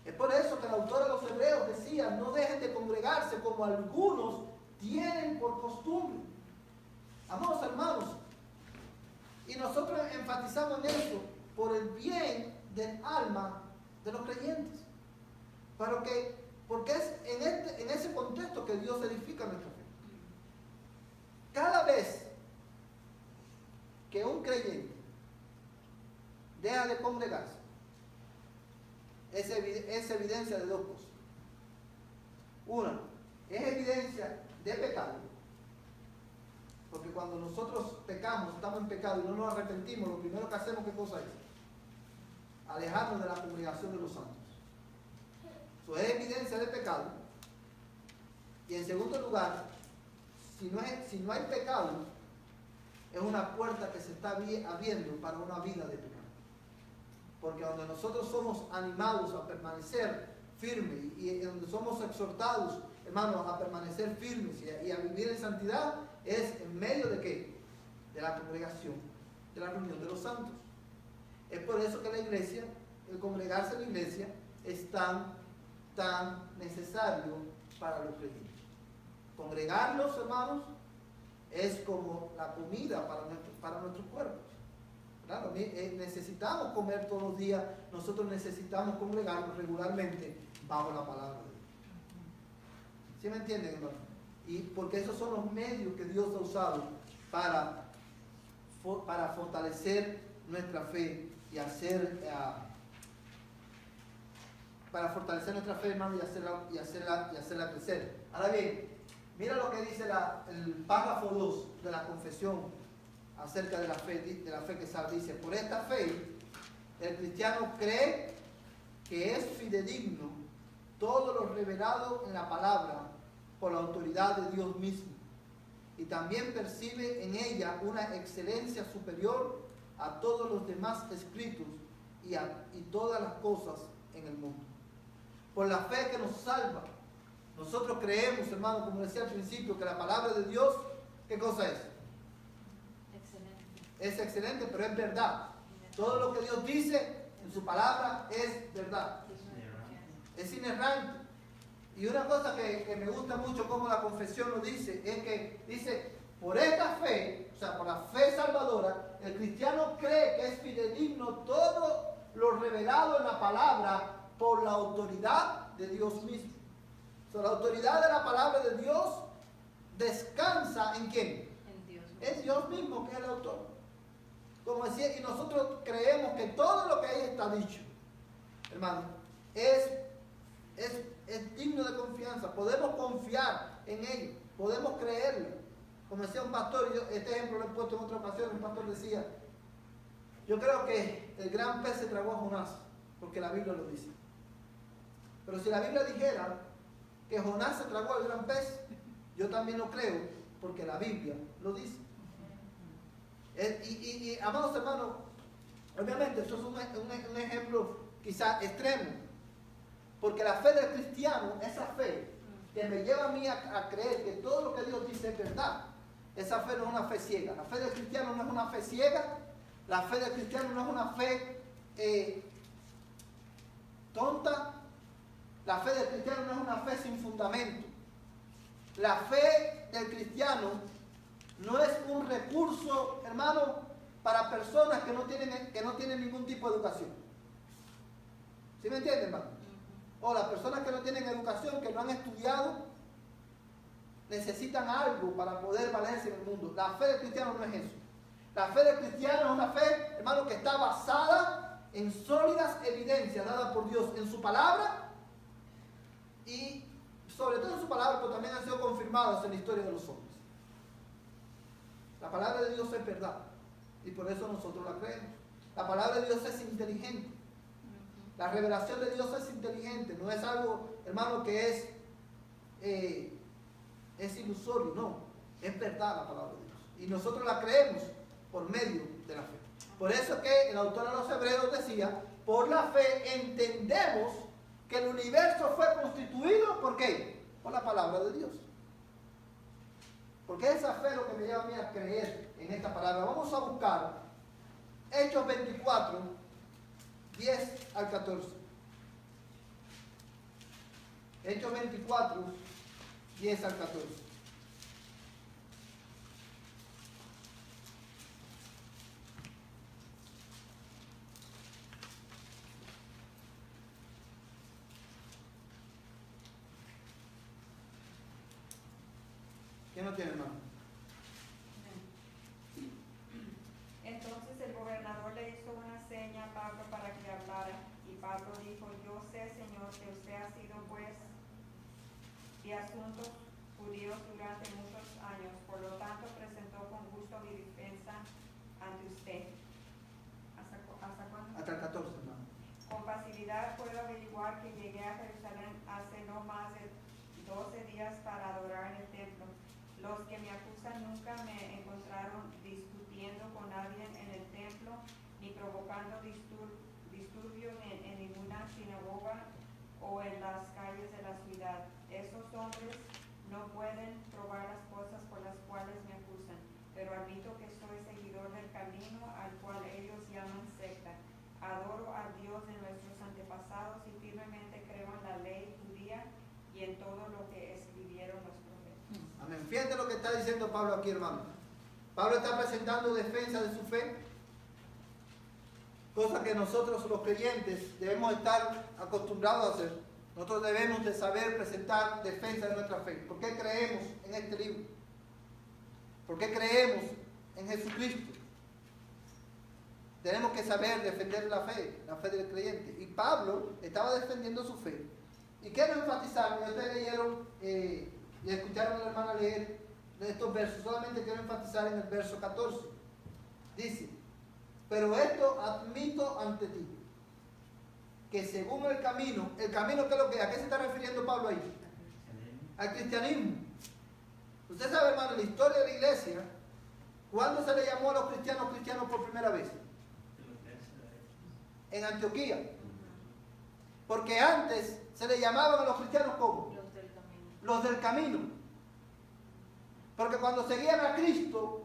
Es por eso que el autor de los Hebreos decía, no dejen de congregarse como algunos tienen por costumbre. Amados hermanos, y nosotros enfatizamos en eso por el bien del alma de los creyentes. Porque es en ese contexto que Dios edifica nuestra fe. Cada vez que un creyente deja de congregarse, es evidencia de dos cosas. Una, es evidencia de pecado, porque cuando nosotros pecamos, estamos en pecado y no nos arrepentimos, lo primero que hacemos, ¿qué cosa es? Alejarnos de la congregación de los santos. Eso es evidencia de pecado. Y en segundo lugar, si no hay pecado, es una puerta que se está abriendo para una vida de pecado. Porque donde nosotros somos animados a permanecer firmes y donde somos exhortados, hermanos, a permanecer firmes y a vivir en santidad, es en medio de ¿qué? De la congregación, de la reunión de los santos. Es por eso que la iglesia, el congregarse en la iglesia, es tan necesario para los creyentes. Congregarnos, hermanos, es como la comida para nuestros cuerpos. Claro, necesitamos comer todos los días, nosotros necesitamos congregarnos regularmente bajo la palabra de Dios. ¿Sí me entienden, hermano? Y porque esos son los medios que Dios ha usado para fortalecer nuestra fe y para fortalecer nuestra fe, hermano, y hacerla crecer. Ahora bien, mira lo que dice el párrafo 2 de la confesión acerca de la fe que salva. Dice, por esta fe, el cristiano cree que es fidedigno todo lo revelado en la palabra por la autoridad de Dios mismo, y también percibe en ella una excelencia superior a todos los demás escritos y todas las cosas en el mundo. Por la fe que nos salva, nosotros creemos, hermano, como decía al principio, que la palabra de Dios, ¿qué cosa es? Es excelente, pero es verdad. Todo lo que Dios dice en su palabra es verdad. Es inerrante. Y una cosa que me gusta mucho como la confesión lo dice, es que dice, por esta fe, o sea, por la fe salvadora, el cristiano cree que es fidedigno todo lo revelado en la palabra por la autoridad de Dios mismo. O sea, la autoridad de la palabra de Dios descansa ¿en quién? En Dios. Es Dios mismo que es el autor. Como decía, y nosotros creemos que todo lo que ahí está dicho, hermano, es digno de confianza. Podemos confiar en ello, podemos creerlo. Como decía un pastor, y este ejemplo lo he puesto en otra ocasión, un pastor decía, yo creo que el gran pez se tragó a Jonás, porque la Biblia lo dice. Pero si la Biblia dijera que Jonás se tragó al gran pez, yo también lo creo, porque la Biblia lo dice. Y amados hermanos, obviamente esto es un ejemplo quizá extremo, porque la fe del cristiano, esa fe que me lleva a mí a creer que todo lo que Dios dice es verdad, esa fe no es una fe ciega. La fe del cristiano no es una fe ciega, la fe del cristiano no es una fe tonta, la fe del cristiano no es una fe sin fundamento. La fe del cristiano no es un recurso, hermano, para personas que no tienen ningún tipo de educación. ¿Sí me entienden, hermano? O las personas que no tienen educación, que no han estudiado, necesitan algo para poder valerse en el mundo. La fe del cristiano no es eso. La fe del cristiano es una fe, hermano, que está basada en sólidas evidencias dadas por Dios en su palabra y sobre todo en su palabra, pero también han sido confirmadas en la historia de los hombres. La palabra de Dios es verdad y por eso nosotros la creemos. La palabra de Dios es inteligente. La revelación de Dios es inteligente. No es algo, hermano, que es ilusorio, no. Es verdad la palabra de Dios. Y nosotros la creemos por medio de la fe. Por eso es que el autor de los Hebreos decía, por la fe entendemos que el universo fue constituido, ¿por qué? Por la palabra de Dios. Porque esa fe es lo que me lleva a mí a creer en esta palabra. Vamos a buscar Hechos 24, 10 al 14. Hechos 24, 10 al 14. ¿Quién no tiene, hermano? Entonces el gobernador le hizo una seña a Pablo para que hablara, y Pablo dijo, yo sé, Señor, que usted ha sido juez de asuntos judíos durante muchos años, por lo tanto presentó con gusto mi defensa ante usted. ¿Hasta cuándo? Hasta el 14, hermano. Con facilidad puedo averiguar que llegué a Jerusalén hace no más de 12 días para adorar en el templo. Los que me acusan nunca me encontraron discutiendo con nadie en el templo, ni provocando disturbio en ninguna sinagoga o en las calles de la ciudad. Esos hombres no pueden probar las cosas por las cuales me acusan, pero admito que soy seguidor del camino al cual ellos llaman secta. Adoro al Dios de nuestros antepasados y firmemente creo en la ley judía y en todo lo que escribieron los profetas. Amén. Fíjate lo que está diciendo Pablo aquí, hermano. Pablo está presentando defensa de su fe, cosa que nosotros los creyentes debemos estar acostumbrados a hacer. Nosotros debemos de saber presentar defensa de nuestra fe. ¿Por qué creemos en este libro? ¿Por qué creemos en Jesucristo? Tenemos que saber defender la fe del creyente. Y Pablo estaba defendiendo su fe. Y quiero enfatizar, ustedes leyeron y escucharon a la hermana leer estos versos, solamente quiero enfatizar en el verso 14. Dice, pero esto admito ante ti, que según el camino ¿qué es lo que? ¿A qué se está refiriendo Pablo ahí? Al cristianismo. Usted sabe, hermano, en la historia de la iglesia, ¿cuándo se le llamó a los cristianos por primera vez? En Antioquía. Porque antes se le llamaban a los cristianos ¿cómo? Los del camino. Porque cuando seguían a Cristo,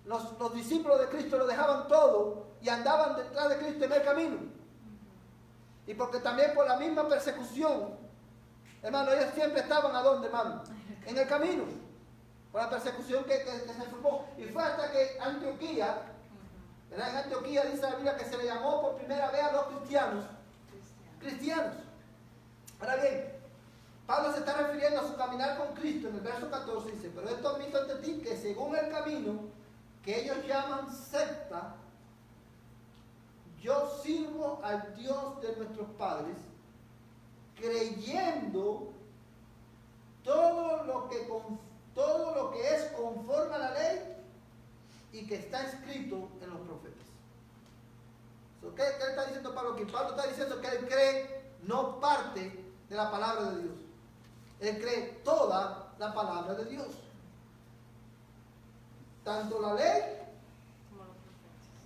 los discípulos de Cristo lo dejaban todo y andaban detrás de Cristo en el camino. Y porque también por la misma persecución, hermano, ellos siempre estaban ¿a dónde, hermano? En el camino. Por la persecución que se formó. Y fue hasta que Antioquía, ¿verdad? En Antioquía dice la Biblia que se le llamó por primera vez a los cristianos. Ahora bien, Pablo se está refiriendo a su caminar con Cristo. En el verso 14 dice, pero esto admito ante ti que según el camino que ellos llaman secta, yo sirvo al Dios de nuestros padres, creyendo todo lo que es conforme a la ley y que está escrito en los profetas. ¿Qué está diciendo Pablo aquí? Pablo está diciendo que él cree no parte de la palabra de Dios. Él cree toda la palabra de Dios. Tanto la ley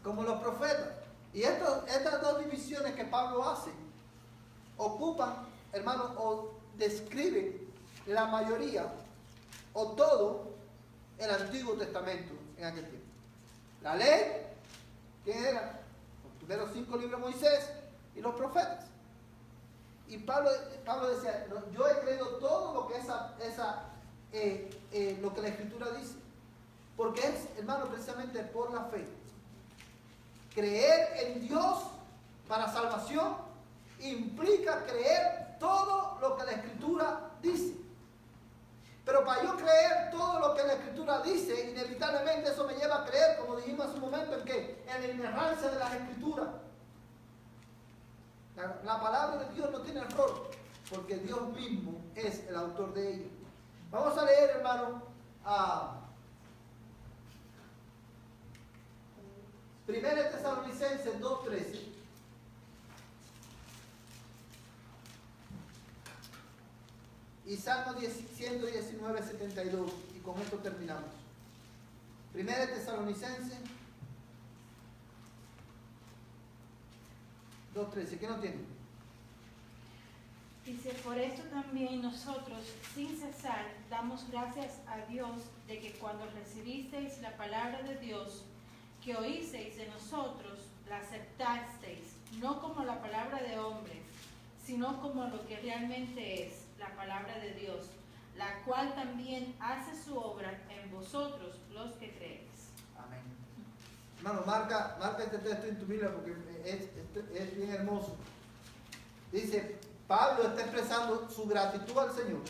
como los profetas. Y estas dos divisiones que Pablo hace ocupan, hermanos, o describen la mayoría o todo el Antiguo Testamento en aquel tiempo. La ley, ¿quién era? Los primeros 5 libros de Moisés y los profetas. Y Pablo decía, no, yo he creído todo lo que lo que la Escritura dice. Porque es, hermano, precisamente por la fe. Creer en Dios para salvación implica creer todo lo que la Escritura dice. Pero para yo creer todo lo que la Escritura dice, inevitablemente eso me lleva a creer, como dijimos hace un momento, en la inerrancia de las Escrituras. La palabra de Dios no tiene error, porque Dios mismo es el autor de ella. Vamos a leer, hermano, Primera Tesalonicenses 2:13. Y Salmo 119:72. Y con esto terminamos. Primera Tesalonicenses 2:13. ¿Qué no tiene? Dice, por esto también nosotros, sin cesar, damos gracias a Dios de que cuando recibisteis la palabra de Dios, que oísteis de nosotros, la aceptasteis, no como la palabra de hombres, sino como lo que realmente es, la palabra de Dios, la cual también hace su obra en vosotros los que creéis. Amén. Hermano, marca este texto en tu Biblia porque es bien hermoso. Dice, Pablo está expresando su gratitud al Señor,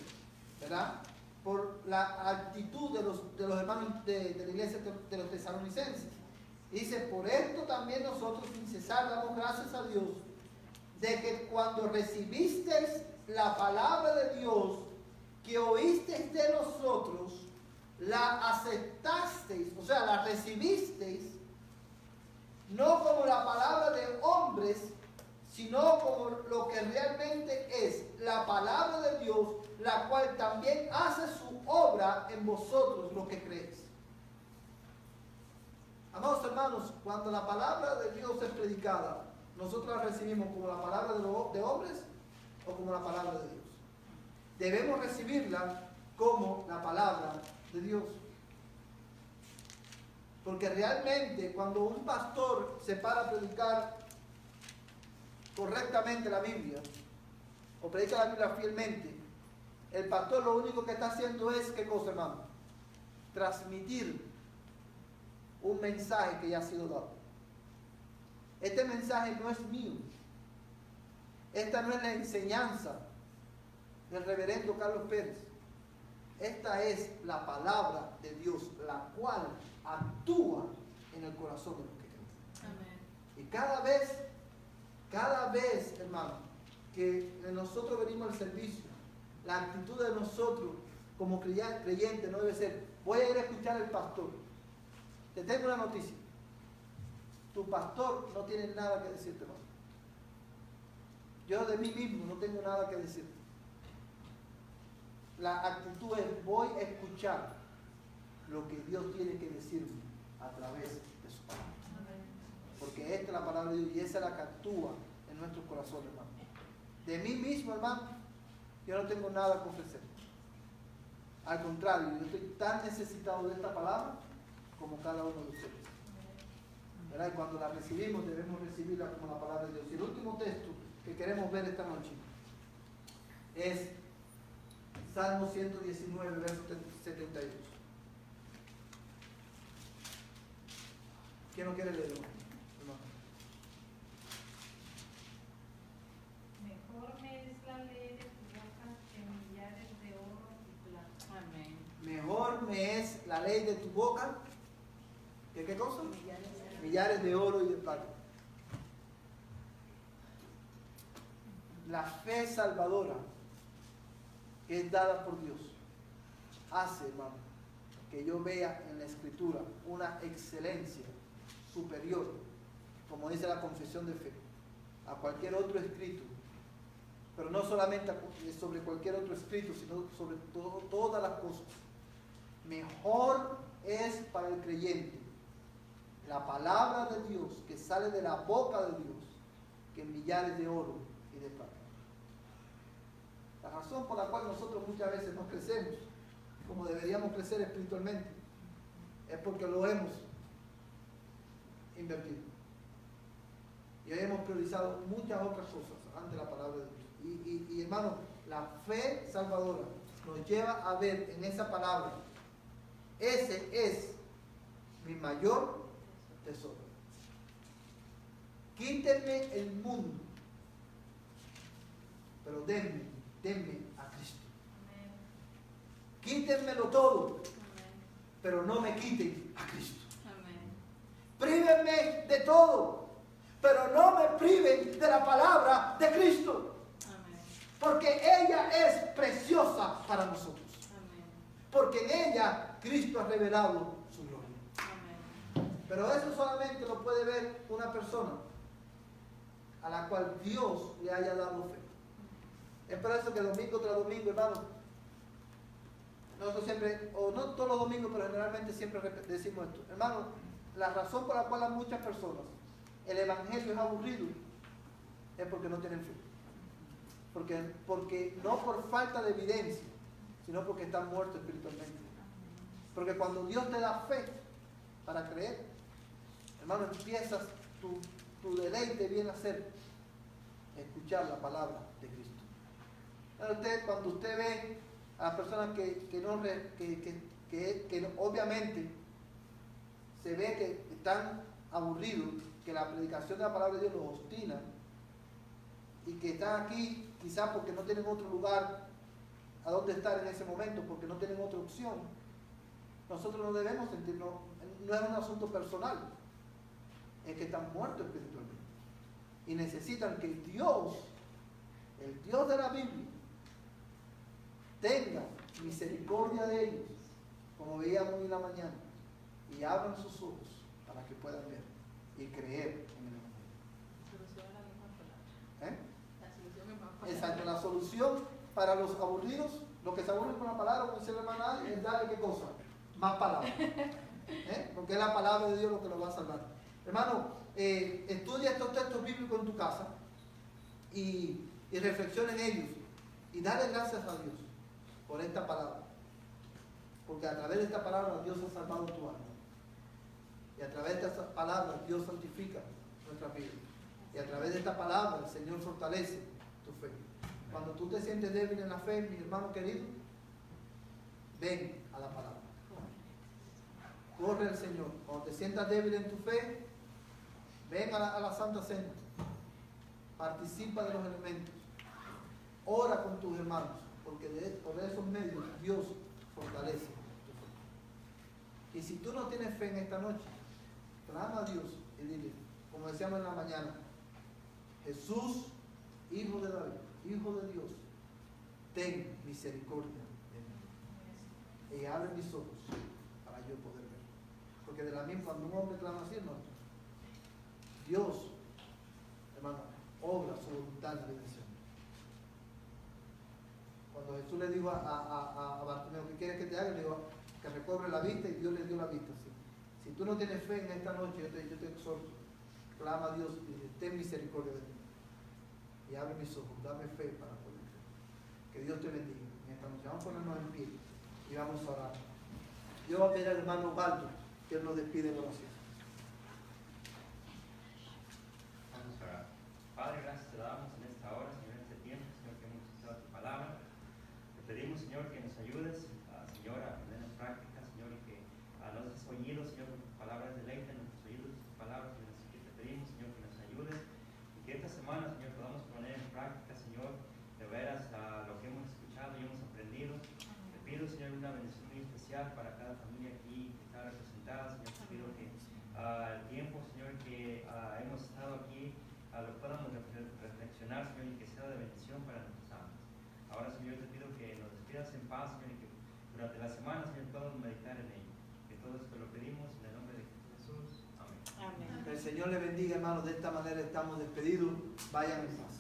¿verdad? Por la actitud de los hermanos de la iglesia de los tesalonicenses. Dice, por esto también nosotros sin cesar damos gracias a Dios de que cuando recibisteis la palabra de Dios que oísteis de nosotros, la aceptasteis, o sea, la recibisteis, no como la palabra de hombres, sino como lo que realmente es la palabra de Dios, la cual también hace su obra en vosotros, los que creéis. Amados hermanos, cuando la palabra de Dios es predicada, nosotros la recibimos como la palabra de hombres o como la palabra de Dios. Debemos recibirla como la palabra de Dios. Porque realmente cuando un pastor se para a predicar correctamente la Biblia, o predica la Biblia fielmente, el pastor lo único que está haciendo es, ¿qué cosa, hermano? Transmitir un mensaje que ya ha sido dado. Este mensaje no es mío. Esta no es la enseñanza del reverendo Carlos Pérez. Esta es la palabra de Dios, la cual actúa en el corazón de los que creen. Amén. Y cada vez, hermano, que nosotros venimos al servicio, la actitud de nosotros como creyentes no debe ser, voy a ir a escuchar al pastor. Te tengo una noticia. Tu pastor no tiene nada que decirte, hermano. Yo de mí mismo no tengo nada que decirte. La actitud es, voy a escuchar lo que Dios tiene que decirme a través de su palabra. Porque esta es la palabra de Dios y esa es la que actúa en nuestros corazones, hermano. De mí mismo, hermano, yo no tengo nada que ofrecer. Al contrario, yo estoy tan necesitado de esta palabra como cada uno de ustedes. ¿Verdad? Y cuando la recibimos, debemos recibirla como la palabra de Dios. Y el último texto que queremos ver esta noche es Salmo 119, verso 72. ¿Quién no quiere leerlo? Mejor me es la ley de tu boca que millares de oro y plata. Amén. Mejor me es la ley de tu boca que ¿qué cosa? Millares de Millares de oro y de plata. La fe salvadora que es dada por Dios hace, hermano, que yo vea en la Escritura una excelencia superior, como dice la confesión de fe, a cualquier otro escrito, pero no solamente sobre cualquier otro escrito, sino sobre todas las cosas. Mejor es para el creyente la palabra de Dios que sale de la boca de Dios que millares de oro y de plata. La razón por la cual nosotros muchas veces no crecemos como deberíamos crecer espiritualmente es porque lo hemos invertido y hemos priorizado muchas otras cosas ante la palabra de Dios. Y hermano, la fe salvadora nos lleva a ver en esa palabra, ese es mi mayor tesoro. Quítenme el mundo, pero denme a Cristo. Amén. Quítenmelo todo, Amén. pero no me quiten a Cristo. Amén. Prívenme de todo, pero no me priven de la palabra de Cristo, Amén. porque ella es preciosa para nosotros. Amén. Porque en ella Cristo ha revelado su gloria. Amén. Pero eso solamente lo puede ver una persona a la cual Dios le haya dado fe. Es por eso que domingo tras domingo, hermanos, nosotros siempre, o no todos los domingos, pero generalmente siempre decimos esto. Hermanos, la razón por la cual a muchas personas el evangelio es aburrido es porque no tienen fe. Porque no por falta de evidencia, sino porque están muertos espiritualmente. Porque cuando Dios te da fe para creer, hermano, empiezas, tu deleite viene a ser escuchar la palabra de Cristo. Cuando usted ve a las personas que obviamente se ve que están aburridos, que la predicación de la palabra de Dios los obstina, y que están aquí quizás porque no tienen otro lugar a donde estar en ese momento, porque no tienen otra opción, nosotros no debemos sentirnos, no es un asunto personal, es que están muertos espiritualmente y necesitan que Dios, el Dios de la Biblia, tenga misericordia de ellos, como veíamos hoy en la mañana, y abran sus ojos para que puedan ver y creer en el Evangelio. Exacto, la solución para los aburridos, los que se aburren con la palabra, como dice la hermana, es darle ¿qué cosa? Más palabra. Porque es la palabra de Dios lo que nos va a salvar. Hermano, estudia estos textos bíblicos en tu casa y reflexiona en ellos y dale gracias a Dios por esta palabra. Porque a través de esta palabra Dios ha salvado tu alma. Y a través de esta palabra Dios santifica nuestra vida. Y a través de esta palabra el Señor fortalece tu fe. Cuando tú te sientes débil en la fe, mi hermano querido, ven a la palabra. Corre al Señor. Cuando te sientas débil en tu fe, ven a la Santa Cena. Participa de los elementos. Ora con tus hermanos, porque por esos medios Dios fortalece tu fe. Y si tú no tienes fe en esta noche, clama a Dios y dile, como decíamos en la mañana, Jesús, Hijo de David, Hijo de Dios, ten misericordia de mí. Y abre mis ojos para yo poder ver. Porque de la misma, cuando un hombre clama así, no, Dios, hermano, obra su voluntad de bendición. Cuando Jesús le dijo a Bartimeo, ¿qué quieres que te haga? Le dijo que recobre la vista, y Dios le dio la vista. ¿Sí? Si tú no tienes fe en esta noche, yo te exhorto, clama a Dios y dice, ten misericordia de mí. Y abre mis ojos, dame fe para poder creer. Que Dios te bendiga en esta noche. Vamos a ponernos en pie y vamos a orar. Yo voy a pedir al hermano Baldo que él nos despide en oración. Vamos a orar. Padre, gracias te damos en esta hora, Señor, en este tiempo, Señor, que hemos escuchado tu palabra. Te pedimos, Señor, que nos ayudes, Señor, a poner en práctica, Señor, y que nos des oídos, Señor, con tus palabras, deleiten nuestros oídos, tus palabras, Señor, así que te pedimos, Señor, que nos ayudes y que esta semana, Señor, podamos poner en práctica, Señor, de veras lo que hemos escuchado y hemos aprendido. Te pido, Señor, una bendición muy especial para cada familia aquí que está representada, Señor. Te pido que el tiempo, Señor, que hemos estado aquí, lo podamos reflexionar, Señor, y que sea de bendición para nuestras almas. Ahora, Señor, te pido que nos despidas en paz, Señor, y que durante la semana, Señor, podamos meditar en ello. Que todo esto lo pedimos en el nombre de Jesús. Amén. Amén. Que el Señor le bendiga, hermanos. De esta manera estamos despedidos. Vayan en paz.